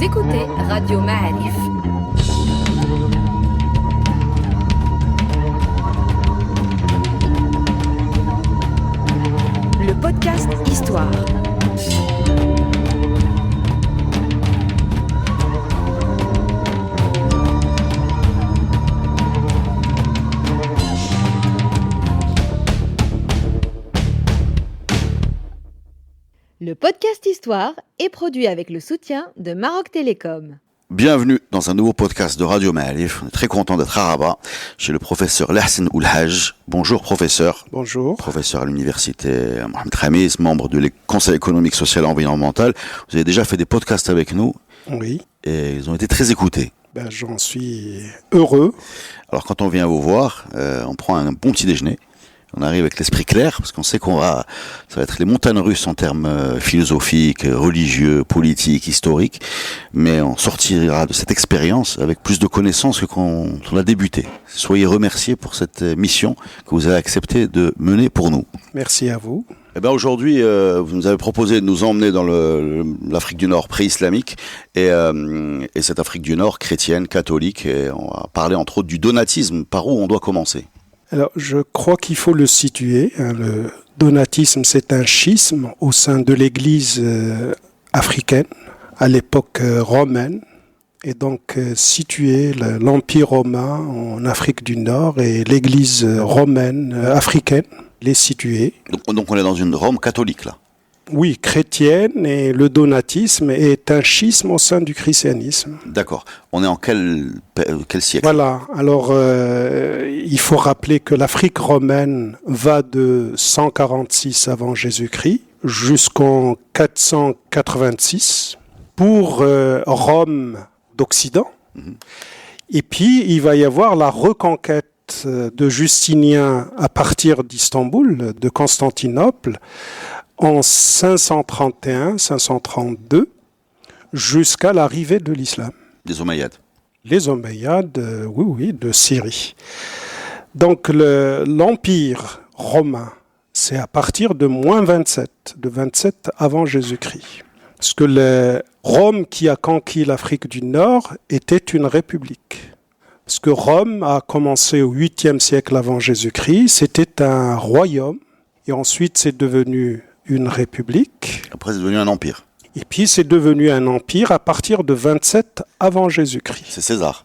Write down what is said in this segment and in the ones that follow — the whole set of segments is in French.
écoutez Radio Ma'arif. Le podcast Histoire. Le podcast Histoire est produit avec le soutien de Maroc Télécom. Bienvenue dans un nouveau podcast de Radio Ma'arif. On est très content d'être à Rabat chez le professeur Lahsen Oulhaj. Bonjour professeur. Bonjour. Professeur à l'université Mohamed Khamis, membre du Conseil économique, social et environnemental. Vous avez déjà fait des podcasts avec nous. Oui. Et ils ont été très écoutés. J'en suis heureux. Alors quand on vient vous voir, on prend un bon petit déjeuner. On arrive avec l'esprit clair, parce qu'on sait ça va être les montagnes russes en termes philosophiques, religieux, politiques, historiques, mais on sortira de cette expérience avec plus de connaissances que quand on a débuté. Soyez remerciés pour cette mission que vous avez accepté de mener pour nous. Merci à vous. Aujourd'hui, vous nous avez proposé de nous emmener dans l'Afrique du Nord pré-islamique et cette Afrique du Nord chrétienne, catholique, et on va parler entre autres du donatisme. Par où on doit commencer ? Alors, je crois qu'il faut le situer. Le donatisme, c'est un schisme au sein de l'Église africaine, à l'époque romaine, et donc situer l'Empire romain en Afrique du Nord et l'Église romaine africaine, les situer. Donc on est dans une Rome catholique, là. Oui, chrétienne, et le donatisme est un schisme au sein du christianisme. D'accord. On est en quel siècle ? Voilà. Alors, il faut rappeler que l'Afrique romaine va de 146 avant Jésus-Christ jusqu'en 486 pour Rome d'Occident. Et puis, il va y avoir la reconquête de Justinien à partir d'Istanbul, de Constantinople, en 531-532, jusqu'à l'arrivée de l'islam. Les Omeyyades. Les Omeyyades, oui, de Syrie. Donc l'Empire romain, c'est à partir de moins 27, de 27 avant Jésus-Christ. Parce que Rome qui a conquis l'Afrique du Nord était une république. Parce que Rome a commencé au 8e siècle avant Jésus-Christ, c'était un royaume, et ensuite c'est devenu une république. Après, c'est devenu un empire. Et puis, c'est devenu un empire à partir de 27 avant Jésus-Christ. C'est César.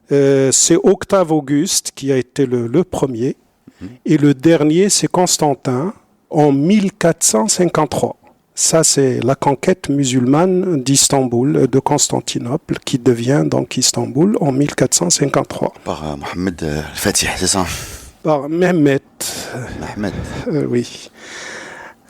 C'est Octave Auguste qui a été le premier. Et le dernier, c'est Constantin en 1453. Ça, c'est la conquête musulmane d'Istanbul, de Constantinople, qui devient donc Istanbul en 1453. Par Mohamed al-Fatih, c'est ça ? Par Mehmet. Oui.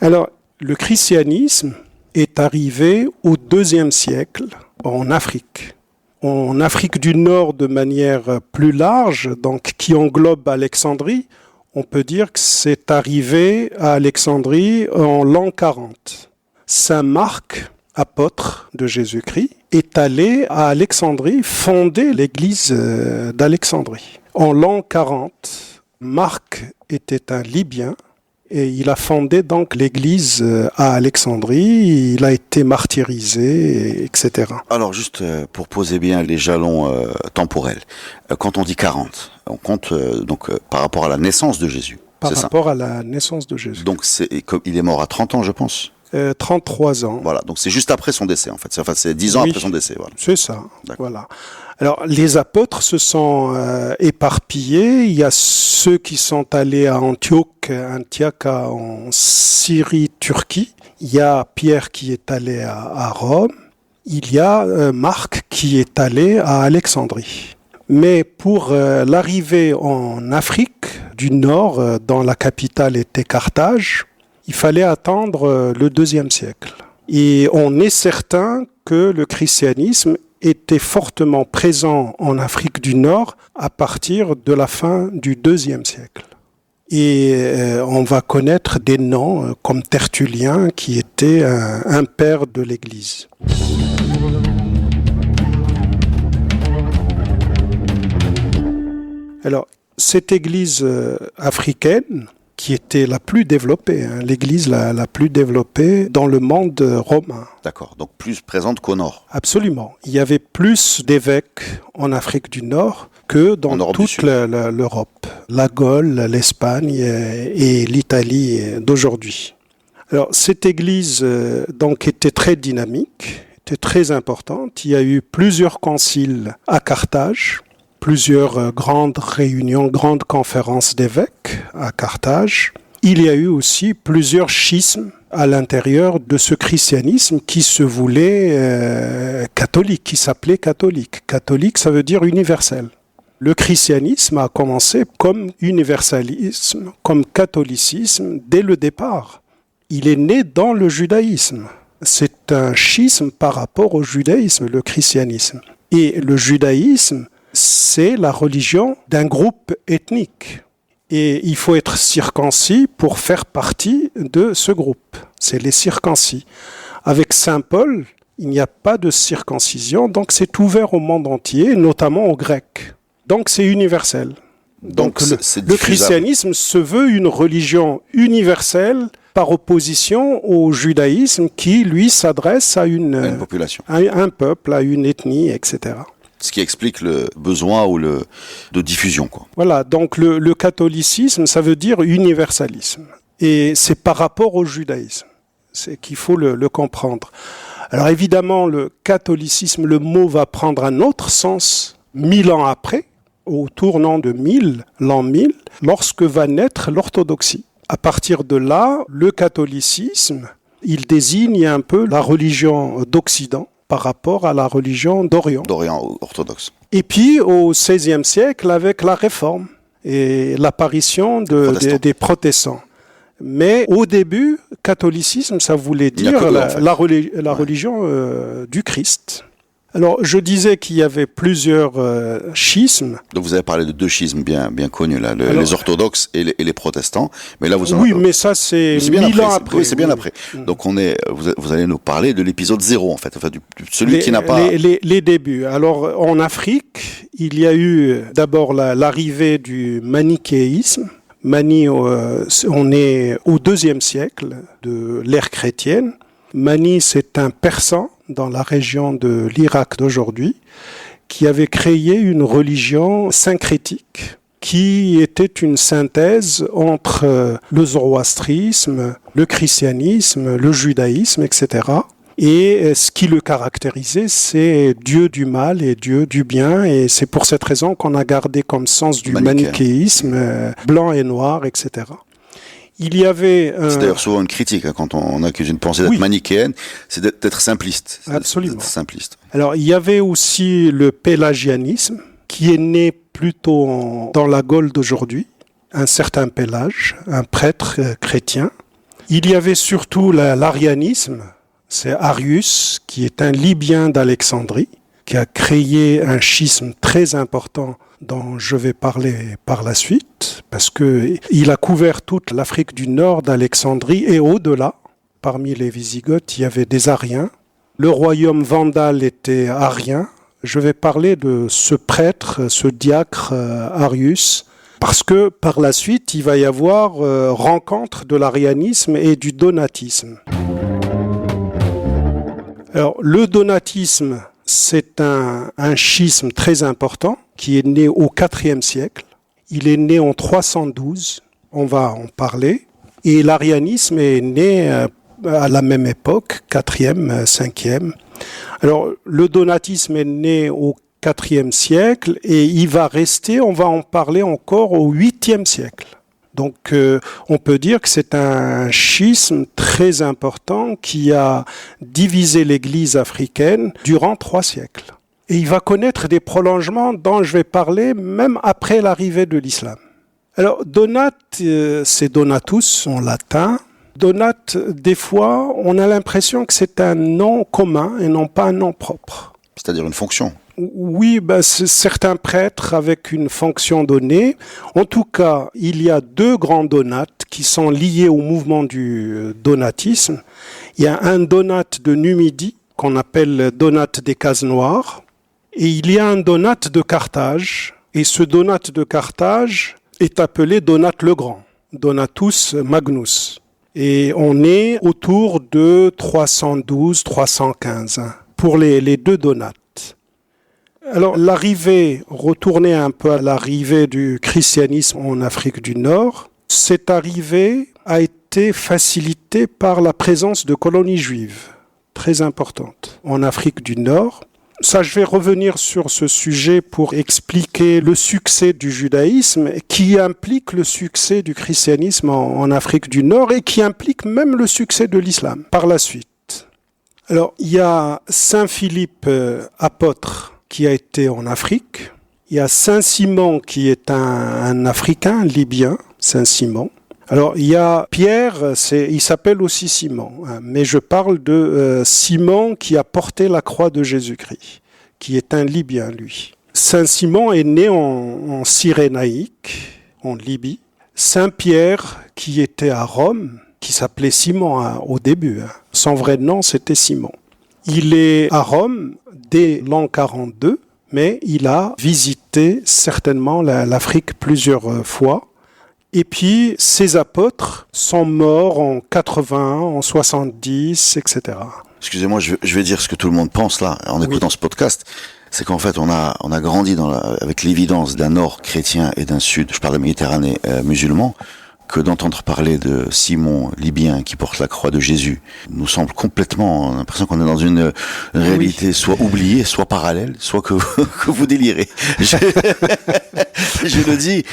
Alors, le christianisme est arrivé au IIe siècle en Afrique. En Afrique du Nord de manière plus large, donc qui englobe Alexandrie, on peut dire que c'est arrivé à Alexandrie en l'an 40. Saint Marc, apôtre de Jésus-Christ, est allé à Alexandrie fonder l'église d'Alexandrie. En l'an 40, Marc était un Libyen, et il a fondé donc l'église à Alexandrie, il a été martyrisé, etc. Alors juste pour poser bien les jalons temporels, quand on dit 40, on compte par rapport à la naissance de Jésus. Par rapport à la naissance de Jésus. Donc il est mort à 30 ans, je pense. 33 ans. Voilà, donc c'est juste après son décès en fait. C'est 10 ans après son décès. Voilà. C'est ça. Voilà. Alors les apôtres se sont éparpillés. Il y a ceux qui sont allés à Antioche en Syrie, Turquie. Il y a Pierre qui est allé à Rome. Il y a Marc qui est allé à Alexandrie. Mais pour l'arrivée en Afrique du Nord, dont la capitale était Carthage, il fallait attendre le IIe siècle. Et on est certain que le christianisme était fortement présent en Afrique du Nord à partir de la fin du IIe siècle. Et on va connaître des noms comme Tertullien, qui était un père de l'Église. Alors, cette Église africaine qui était la plus développée, l'église la plus développée dans le monde romain. D'accord, donc plus présente qu'au nord. Absolument. Il y avait plus d'évêques en Afrique du Nord que dans toute l'Europe, la Gaule, l'Espagne et l'Italie d'aujourd'hui. Alors, cette église donc était très dynamique, était très importante. Il y a eu plusieurs conciles à Carthage, plusieurs grandes réunions, grandes conférences d'évêques à Carthage. Il y a eu aussi plusieurs schismes à l'intérieur de ce christianisme qui se voulait catholique, qui s'appelait catholique. Catholique, ça veut dire universel. Le christianisme a commencé comme universalisme, comme catholicisme dès le départ. Il est né dans le judaïsme. C'est un schisme par rapport au judaïsme, le christianisme. Et le judaïsme, c'est la religion d'un groupe ethnique. Et il faut être circoncis pour faire partie de ce groupe. C'est les circoncis. Avec Saint Paul, il n'y a pas de circoncision, donc c'est ouvert au monde entier, notamment aux Grecs. Donc c'est universel. Donc le christianisme se veut une religion universelle par opposition au judaïsme qui, lui, s'adresse à une population, à un peuple, à une ethnie, etc. Ce qui explique le besoin de diffusion, quoi. Voilà, donc le catholicisme, ça veut dire universalisme. Et c'est par rapport au judaïsme. C'est qu'il faut le comprendre. Alors évidemment, le catholicisme, le mot va prendre un autre sens 1000 ans après, au tournant de l'an 1000, lorsque va naître l'orthodoxie. À partir de là, le catholicisme, il désigne un peu la religion d'Occident par rapport à la religion d'Orient. D'Orient orthodoxe. Et puis au XVIe siècle, avec la Réforme et l'apparition des protestants. Mais au début, catholicisme, ça voulait dire la religion du Christ. Alors, je disais qu'il y avait plusieurs schismes. Donc, vous avez parlé de deux schismes bien connus, là, les orthodoxes et les protestants. Mais là, vous en oui, mais ça, c'est 1000 ans après. Oui, c'est bien après. Donc, vous allez nous parler de l'épisode 0, en fait. Enfin, celui qui n'a pas... Les débuts. Alors, en Afrique, il y a eu d'abord l'arrivée du manichéisme. On est au IIe siècle de l'ère chrétienne. Mani, c'est un persan dans la région de l'Irak d'aujourd'hui, qui avait créé une religion syncrétique, qui était une synthèse entre le zoroastrisme, le christianisme, le judaïsme, etc. Et ce qui le caractérisait, c'est Dieu du mal et Dieu du bien, et c'est pour cette raison qu'on a gardé comme sens du manichéisme, blanc et noir, etc. Il y avait c'est d'ailleurs souvent une critique quand on accuse une pensée d'être manichéenne, c'est d'être simpliste. Absolument. D'être simpliste. Alors il y avait aussi le pélagianisme qui est né plutôt dans la Gaule d'aujourd'hui, un certain Pélage, un prêtre chrétien. Il y avait surtout l'arianisme, c'est Arius qui est un Libyen d'Alexandrie, qui a créé un schisme très important dont je vais parler par la suite, parce qu'il a couvert toute l'Afrique du Nord, d'Alexandrie et au-delà. Parmi les Wisigoths, il y avait des Ariens. Le royaume vandale était arien. Je vais parler de ce prêtre, ce diacre Arius, parce que par la suite, il va y avoir rencontre de l'arianisme et du donatisme. Alors, le donatisme, c'est un schisme très important qui est né au IVe siècle. Il est né en 312, on va en parler. Et l'arianisme est né à la même époque, 4e, 5e. Alors, le donatisme est né au IVe siècle et il va rester, on va en parler encore au 8e siècle. Donc, on peut dire que c'est un schisme très important qui a divisé l'Église africaine durant 3 siècles. Et il va connaître des prolongements dont je vais parler même après l'arrivée de l'islam. Alors, Donat, c'est Donatus en latin. Donat, des fois, on a l'impression que c'est un nom commun et non pas un nom propre. C'est-à-dire une fonction. Oui, c'est certains prêtres avec une fonction donnée. En tout cas, il y a 2 grands donates qui sont liés au mouvement du donatisme. Il y a un donate de Numidie, qu'on appelle donate des cases noires, et il y a un donate de Carthage. Et ce donate de Carthage est appelé donate le Grand. Donatus Magnus. Et on est autour de 312-315 pour les deux donates. Alors retourner un peu à l'arrivée du christianisme en Afrique du Nord, cette arrivée a été facilitée par la présence de colonies juives, très importantes, en Afrique du Nord. Ça, je vais revenir sur ce sujet pour expliquer le succès du judaïsme qui implique le succès du christianisme en Afrique du Nord et qui implique même le succès de l'islam par la suite. Alors, il y a Saint Philippe apôtre qui a été en Afrique. Il y a Saint Simon qui est un Africain libyen, Saint Simon. Alors, il y a Pierre, il s'appelle aussi Simon, hein, mais je parle de Simon qui a porté la croix de Jésus-Christ, qui est un Libyen, lui. Saint Simon est né en Cyrénaïque, en Libye. Saint Pierre, qui était à Rome, qui s'appelait Simon hein, au début. Hein. Son vrai nom, c'était Simon. Il est à Rome dès l'an 42, mais il a visité certainement l'Afrique plusieurs fois. Et puis, ces apôtres sont morts en 80, en 70, etc. Excusez-moi, je vais dire ce que tout le monde pense là, en écoutant ce podcast. C'est qu'en fait, on a grandi avec l'évidence d'un nord chrétien et d'un sud, je parle de Méditerranée, musulman, que d'entendre parler de Simon, libyen, qui porte la croix de Jésus, nous semble complètement, on a l'impression qu'on est dans une réalité soit oubliée, soit parallèle, soit que vous délirez. Je le dis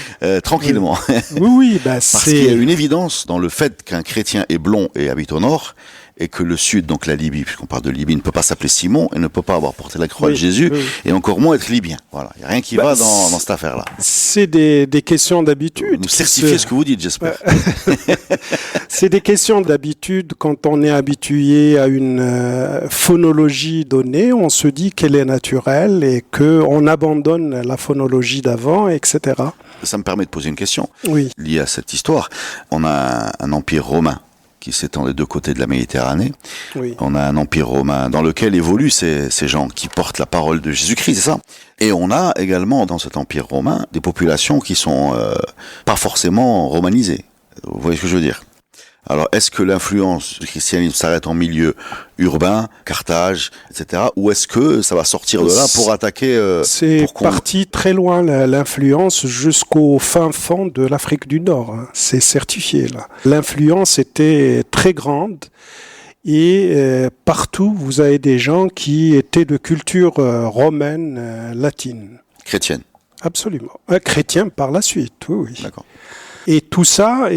tranquillement. Oui, Parce qu'il y a une évidence dans le fait qu'un chrétien est blond et habite au nord, et que le sud, donc la Libye, puisqu'on parle de Libye, ne peut pas s'appeler Simon et ne peut pas avoir porté la croix de Jésus, et encore moins être libyen. Voilà, il n'y a rien qui va dans cette affaire-là. C'est des questions d'habitude. Vous certifiez ce que vous dites, j'espère. C'est des questions d'habitude. Quand on est habitué à une phonologie donnée, on se dit qu'elle est naturelle et qu'on abandonne la phonologie d'avant, etc. Ça me permet de poser une question liée à cette histoire. On a un empire romain qui s'étend des deux côtés de la Méditerranée. Oui. On a un empire romain dans lequel évoluent ces gens qui portent la parole de Jésus-Christ, c'est ça? Et on a également dans cet empire romain des populations qui sont pas forcément romanisées. Vous voyez ce que je veux dire? Alors, est-ce que l'influence du christianisme s'arrête en milieu urbain, Carthage, etc., ou est-ce que ça va sortir de là pour attaquer C'est parti très loin, l'influence, jusqu'au fin fond de l'Afrique du Nord. Hein. C'est certifié, là. L'influence était très grande et partout, vous avez des gens qui étaient de culture romaine, latine. Chrétienne. Absolument. Chrétien par la suite, oui. D'accord. Et tout ça,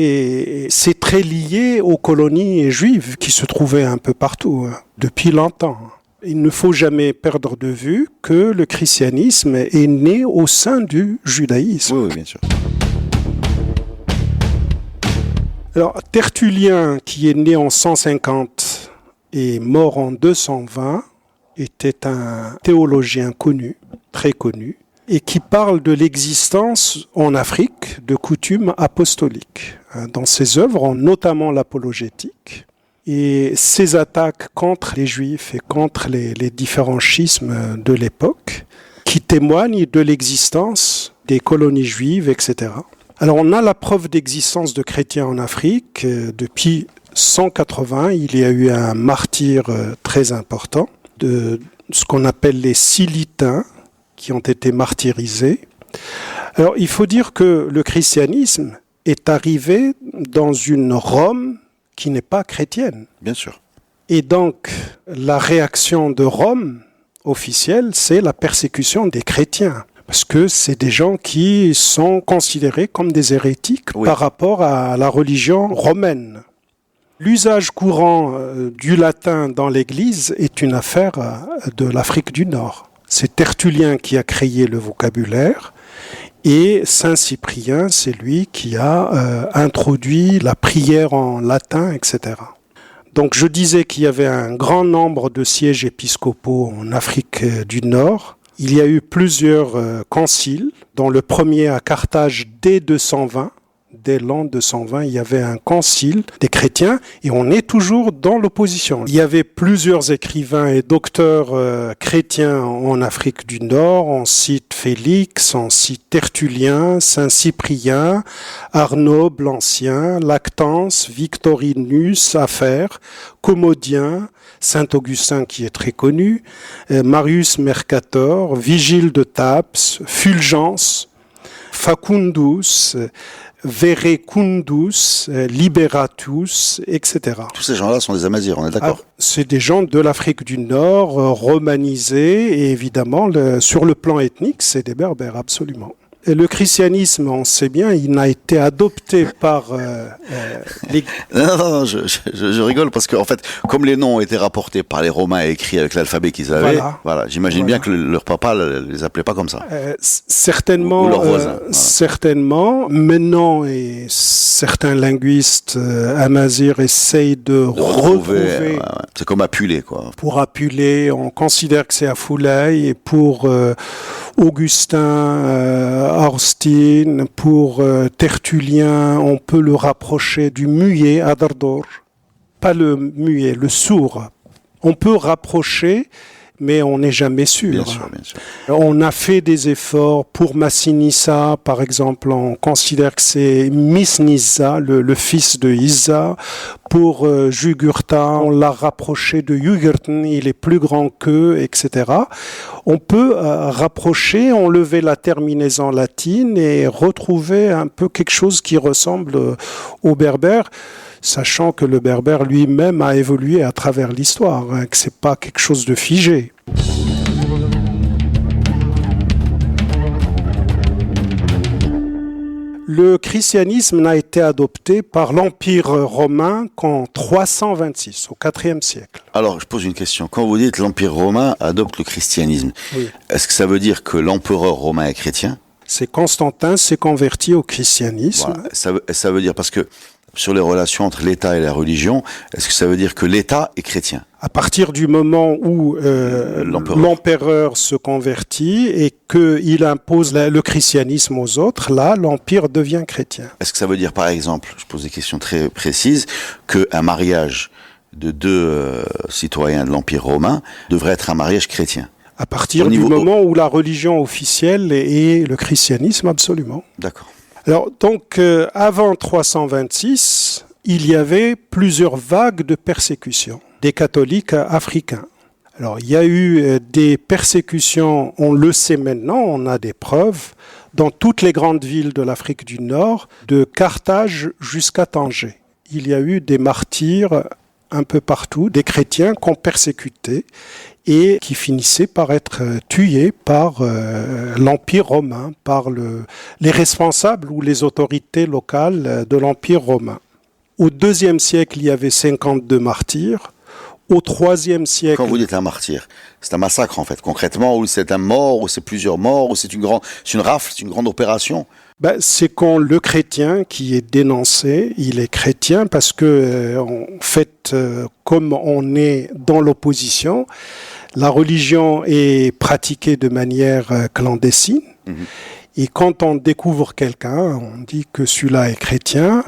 c'est très lié aux colonies juives qui se trouvaient un peu partout, hein, depuis longtemps. Il ne faut jamais perdre de vue que le christianisme est né au sein du judaïsme. Oui, bien sûr. Alors, Tertullien, qui est né en 150 et mort en 220, était un théologien connu, très connu, et qui parle de l'existence en Afrique de coutumes apostoliques. Dans ses œuvres, notamment l'apologétique, et ses attaques contre les Juifs et contre les différents schismes de l'époque, qui témoignent de l'existence des colonies juives, etc. Alors on a la preuve d'existence de chrétiens en Afrique. Depuis 180, il y a eu un martyr très important de ce qu'on appelle les Silitains, qui ont été martyrisés. Alors, il faut dire que le christianisme est arrivé dans une Rome qui n'est pas chrétienne. Bien sûr. Et donc, la réaction de Rome officielle, c'est la persécution des chrétiens. Parce que c'est des gens qui sont considérés comme des hérétiques par rapport à la religion romaine. L'usage courant du latin dans l'Église est une affaire de l'Afrique du Nord. C'est Tertullien qui a créé le vocabulaire et Saint Cyprien, c'est lui qui a introduit la prière en latin, etc. Donc je disais qu'il y avait un grand nombre de sièges épiscopaux en Afrique du Nord. Il y a eu plusieurs conciles, dont le premier à Carthage dès 220, dès l'an 220, il y avait un concile des chrétiens et on est toujours dans l'opposition. Il y avait plusieurs écrivains et docteurs chrétiens en Afrique du Nord. On cite Félix, on cite Tertullien, Saint-Cyprien, Arnaud l'Ancien, Lactance, Victorinus, Affaire, Commodien, Saint-Augustin qui est très connu, Marius Mercator, Vigile de Thapes, Fulgence, Facundus, Verecundus, Liberatus, etc. Tous ces gens-là sont des Amazirs, on est d'accord? C'est des gens de l'Afrique du Nord, romanisés, et évidemment, sur le plan ethnique, c'est des Berbères, absolument. Et le christianisme, on sait bien, il n'a été adopté par les... Non, je rigole parce qu'en fait, comme les noms ont été rapportés par les Romains et écrits avec l'alphabet qu'ils avaient, voilà, j'imagine bien que leur papa les appelait pas comme ça. Certainement, ou leurs voisins. Voilà. Certainement. Maintenant, et certains linguistes amazirs essayent de retrouver. C'est comme Apulé, quoi. Pour Apulé, on considère que c'est à Foulaye, et pour Augustin Arstin, pour Tertullien, on peut le rapprocher du muet à Dardor. Pas le muet, le sourd. On peut rapprocher, mais on n'est jamais sûr. Bien sûr, bien sûr. On a fait des efforts pour Massinissa, par exemple, on considère que c'est Misnissa, le fils de Isa. Pour Jugurtha, on l'a rapproché de Jugurthen, il est plus grand qu'eux, etc. On peut rapprocher, enlever la terminaison latine et retrouver un peu quelque chose qui ressemble au berbère, sachant que le berbère lui-même a évolué à travers l'histoire, que c'est pas quelque chose de figé. Le christianisme n'a été adopté par l'Empire romain qu'en 326, au IVe siècle. Alors, je pose une question. Quand vous dites l'Empire romain adopte le christianisme, oui. Est-ce que ça veut dire que l'empereur romain est chrétien? C'est Constantin s'est converti au christianisme. Voilà. Ça veut dire, parce que sur les relations entre l'État et la religion, est-ce que ça veut dire que l'État est chrétien? À partir du moment où l'empereur se convertit et qu'il impose le christianisme aux autres, là, l'empire devient chrétien. Est-ce que ça veut dire, par exemple, je pose des questions très précises, qu'un mariage de deux citoyens de l'Empire romain devrait être un mariage chrétien? À partir du moment où la religion officielle est le christianisme, absolument. D'accord. Alors, donc, avant 326, il y avait plusieurs vagues de persécutions des catholiques africains. Alors, il y a eu des persécutions, on le sait maintenant, on a des preuves, dans toutes les grandes villes de l'Afrique du Nord, de Carthage jusqu'à Tanger. Il y a eu des martyrs un peu partout, des chrétiens qu'on persécutait et qui finissaient par être tués par l'Empire romain, par les responsables ou les autorités locales de l'Empire romain. Au IIe siècle, il y avait 52 martyrs. Au IIIe siècle... Quand vous dites un martyr, c'est un massacre en fait, concrètement, ou c'est un mort, ou c'est plusieurs morts, ou c'est une rafle, c'est une grande opération? C'est quand le chrétien qui est dénoncé, il est chrétien parce que, en fait, comme on est dans l'opposition, la religion est pratiquée de manière clandestine. Mmh. Et quand on découvre quelqu'un, on dit que celui-là est chrétien,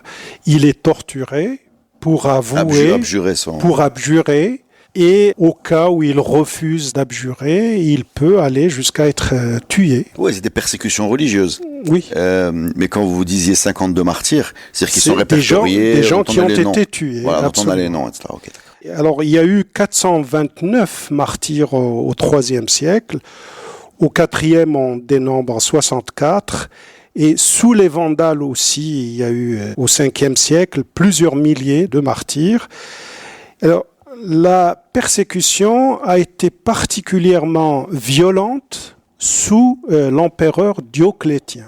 il est torturé pour avouer, pour abjurer. Et au cas où il refuse d'abjurer, il peut aller jusqu'à être tué. Oui, c'est des persécutions religieuses. Oui. Mais quand vous disiez 52 martyrs, c'est-à-dire qu'ils sont répertoriés. Des gens qui ont été tués. Voilà, on a les noms, etc. Okay. Alors, il y a eu 429 martyrs au IIIe siècle. Au IVe, on dénombre 64. Et sous les Vandales aussi, il y a eu au Ve siècle plusieurs milliers de martyrs. Alors, la persécution a été particulièrement violente sous l'empereur Dioclétien,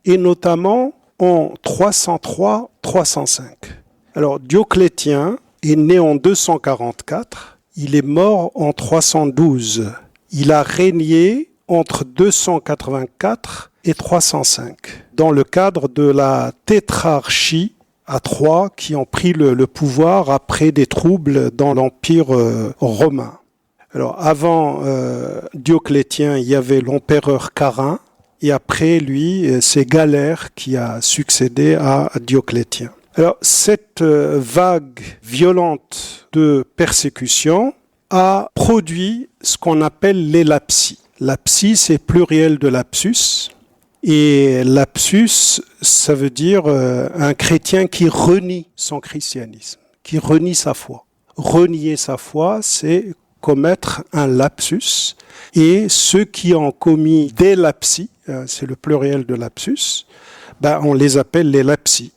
et notamment en 303-305. Alors Dioclétien est né en 244, il est mort en 312. Il a régné entre 284 et 305, dans le cadre de la tétrarchie à trois qui ont pris le pouvoir après des troubles dans l'Empire romain. Alors avant Dioclétien, il y avait l'empereur Carin Et après lui, c'est Galère qui a succédé à Dioclétien. Alors, cette vague violente de persécution a produit ce qu'on appelle les lapsis. Lapsis, c'est pluriel de lapsus. Et lapsus, ça veut dire un chrétien qui renie son christianisme, qui renie sa foi. Renier sa foi, c'est commettre un lapsus. Et ceux qui ont commis des lapsis, c'est le pluriel de lapsus, on les appelle les lapsis.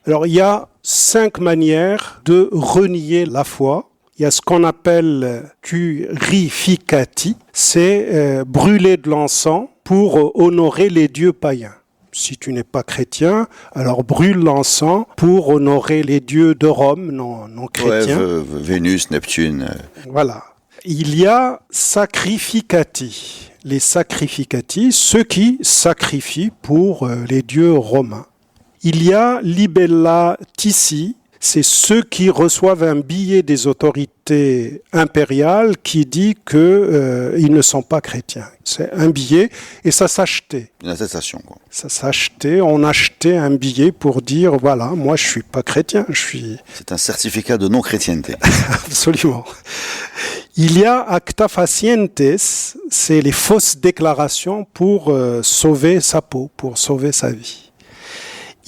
Alors, il y a 5 manières de renier la foi. Il y a ce qu'on appelle curificati, c'est brûler de l'encens pour honorer les dieux païens. Si tu n'es pas chrétien, alors brûle l'encens pour honorer les dieux de Rome, non chrétiens. Ouais, Vénus, Neptune. Voilà. Il y a sacrificati. Les sacrificati, ceux qui sacrifient pour les dieux romains. Il y a libellatici, c'est ceux qui reçoivent un billet des autorités impériales qui dit qu'ils ne sont pas chrétiens. C'est un billet et ça s'achetait. Une attestation, quoi. Ça s'achetait, on achetait un billet pour dire, voilà, moi je suis pas chrétien, je suis... C'est un certificat de non-chrétienté. Absolument. Il y a acta facientes, c'est les fausses déclarations pour sauver sa peau, pour sauver sa vie.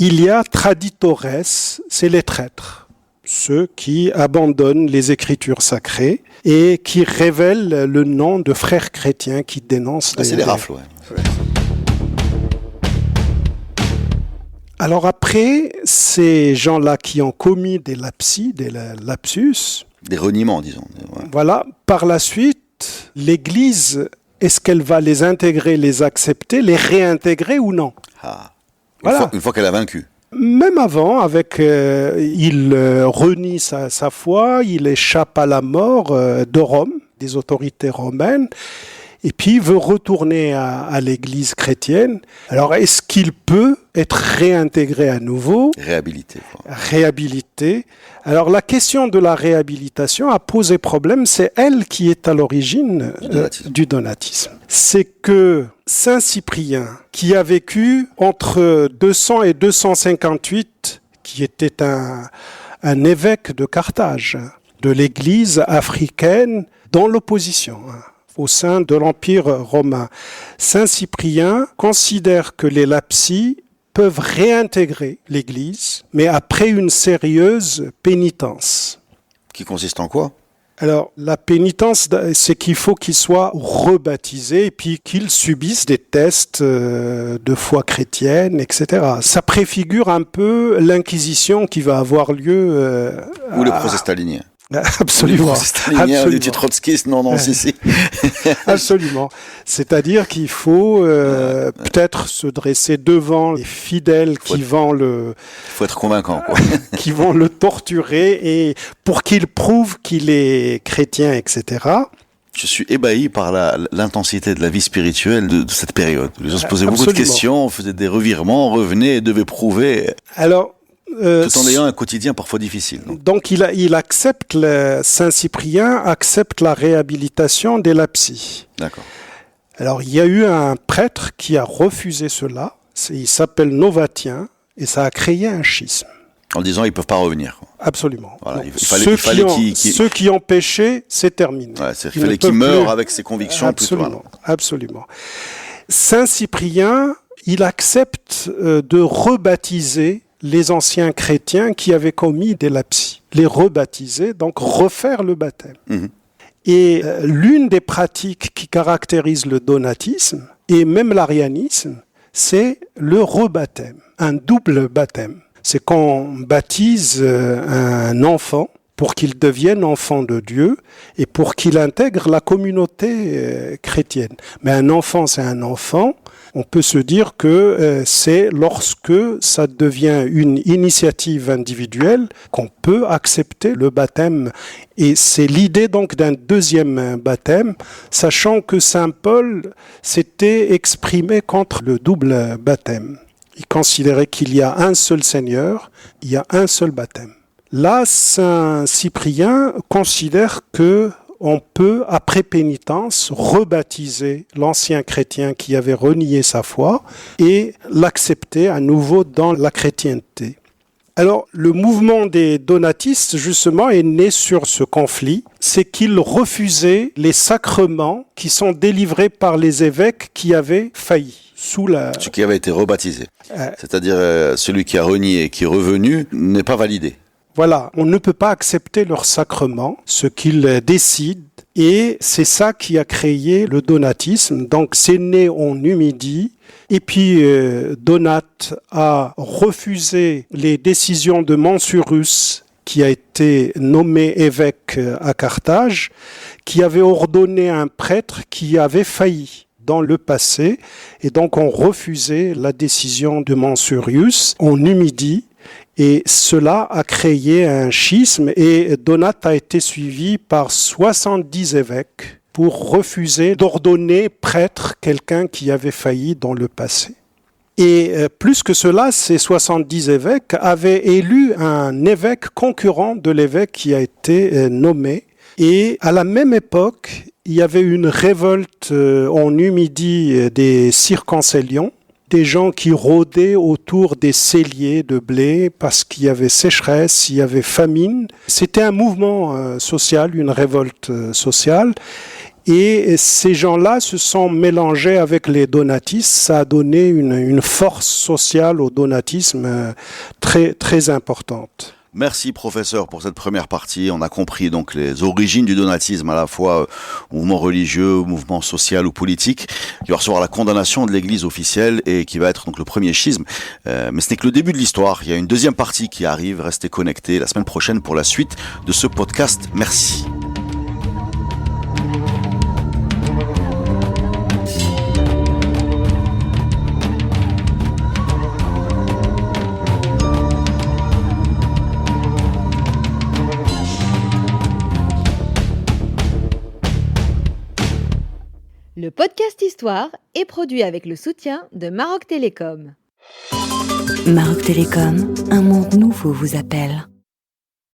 Il y a traditores, c'est les traîtres, ceux qui abandonnent les écritures sacrées et qui révèlent le nom de frères chrétiens qui dénoncent c'est les rafles, ouais. Alors après, ces gens-là qui ont commis des lapsis, des lapsus... Des reniements, disons. Ouais. Voilà, par la suite, l'Église, est-ce qu'elle va les intégrer, les accepter, les réintégrer ou non ? Voilà. Une fois qu'elle a vaincu. Même avant, il renie sa foi, il échappe à la mort de Rome, des autorités romaines, et puis il veut retourner à l'Église chrétienne. Alors, est-ce qu'il peut être réintégré à nouveau ? Réhabilité. Réhabilité. Alors, la question de la réhabilitation a posé problème. C'est elle qui est à l'origine du donatisme. C'est que Saint Cyprien, qui a vécu entre 200 et 258, qui était un évêque de Carthage, de l'Église africaine, dans l'opposition, au sein de l'Empire romain. Saint Cyprien considère que les lapsis peuvent réintégrer l'Église, mais après une sérieuse pénitence. Qui consiste en quoi ? Alors, la pénitence, c'est qu'il faut qu'ils soient rebaptisés et puis qu'ils subissent des tests de foi chrétienne, etc. Ça préfigure un peu l'Inquisition qui va avoir lieu... Ou le procès stalinien. Absolument. Du trotskiste, non, si. Absolument. C'est-à-dire qu'il faut peut-être se dresser devant les fidèles qui vont Il faut être convaincant, quoi. qui vont le torturer et pour qu'il prouve qu'il est chrétien, etc. Je suis ébahi par l'intensité de la vie spirituelle de cette période. Les gens se posaient beaucoup de questions, faisaient des revirements, revenaient et devaient prouver. Alors, tout en ayant un quotidien parfois difficile. Donc il accepte, Saint Cyprien accepte la réhabilitation des lapsis. D'accord. Alors il y a eu un prêtre qui a refusé cela, il s'appelle Novatien, et ça a créé un schisme. En disant ils ne peuvent pas revenir. Absolument. Voilà, donc, ceux qui ont péché, c'est terminé. Ouais, il fallait qu'ils meurent avec ses convictions. Absolument, absolument. Saint Cyprien, il accepte de rebaptiser les anciens chrétiens qui avaient commis des lapsis, les rebaptiser, donc refaire le baptême. Et l'une des pratiques qui caractérise le donatisme, et même l'arianisme, c'est le rebaptême, un double baptême. C'est qu'on baptise un enfant pour qu'il devienne enfant de Dieu et pour qu'il intègre la communauté chrétienne. Mais un enfant, c'est un enfant. On peut se dire que c'est lorsque ça devient une initiative individuelle qu'on peut accepter le baptême. Et c'est l'idée donc d'un deuxième baptême, sachant que Saint Paul s'était exprimé contre le double baptême. Il considérait qu'il y a un seul Seigneur, il y a un seul baptême. Là, Saint Cyprien considère que on peut, après pénitence, rebaptiser l'ancien chrétien qui avait renié sa foi et l'accepter à nouveau dans la chrétienté. Alors, le mouvement des donatistes, justement, est né sur ce conflit. C'est qu'ils refusaient les sacrements qui sont délivrés par les évêques qui avaient failli. Ce qui avait été rebaptisé. C'est-à-dire, celui qui a renié et qui est revenu n'est pas validé. Voilà, on ne peut pas accepter leur sacrement, ce qu'ils décident, et c'est ça qui a créé le donatisme. Donc c'est né en Numidie, et puis Donat a refusé les décisions de Mansurus, qui a été nommé évêque à Carthage, qui avait ordonné un prêtre qui avait failli dans le passé, et donc on refusait la décision de Mansurius en Numidie. Et cela a créé un schisme et Donat a été suivi par 70 évêques pour refuser d'ordonner prêtre quelqu'un qui avait failli dans le passé. Et plus que cela, ces 70 évêques avaient élu un évêque concurrent de l'évêque qui a été nommé. Et à la même époque, il y avait une révolte en Numidie des Circancélions, des gens qui rôdaient autour des celliers de blé parce qu'il y avait sécheresse, il y avait famine. C'était un mouvement social, une révolte sociale. Et ces gens-là se sont mélangés avec les donatistes. Ça a donné une force sociale au donatisme très, très importante. Merci professeur pour cette première partie. On a compris donc les origines du donatisme, à la fois mouvement religieux, mouvement social ou politique, qui va recevoir la condamnation de l'Église officielle et qui va être donc le premier schisme. Mais ce n'est que le début de l'histoire. Il y a une deuxième partie qui arrive. Restez connectés la semaine prochaine pour la suite de ce podcast. Merci. Le podcast Histoire est produit avec le soutien de Maroc Télécom. Maroc Télécom, un monde nouveau vous appelle.